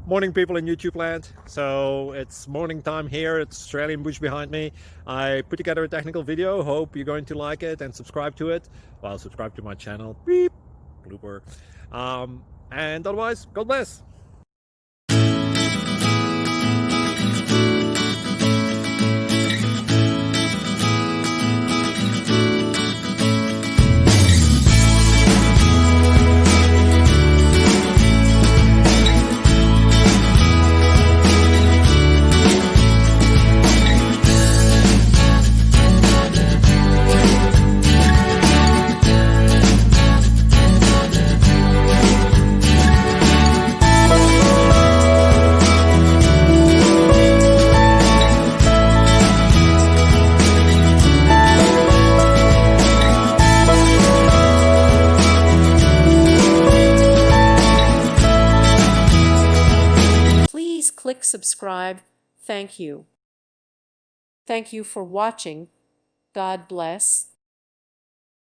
Morning, people in YouTube land. So it's morning time here. It's Australian bush behind me. I put together a technical video. Hope you're going to like it and subscribe to it. Well, subscribe to my channel. Beep. Blooper. And otherwise, God bless. Please click subscribe. Thank you. Thank you for watching. God bless.